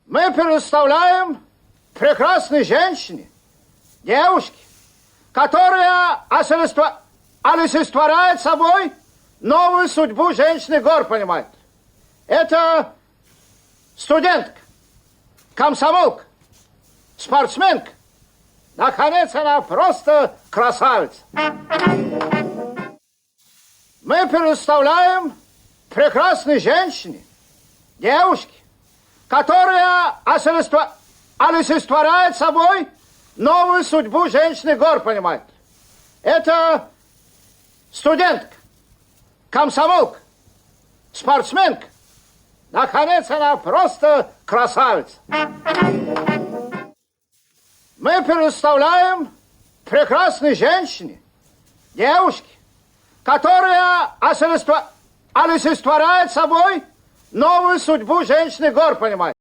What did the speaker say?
Мы предоставляем прекрасной женщине, девушке, которая олицетворяет собой новую судьбу женщины гор, понимаете. Это студентка, комсомолка, спортсменка. Наконец, она просто красавица. Мы предоставляем прекрасной женщине, девушке, которая олицетворяет собой новую судьбу женщины гор, понимаете. Это студентка, комсомолка, спортсменка. Наконец, она просто красавица. Мы предоставляем прекрасной женщине, девушке, которая олицетворяет собой новую судьбу женщины гор, понимаете.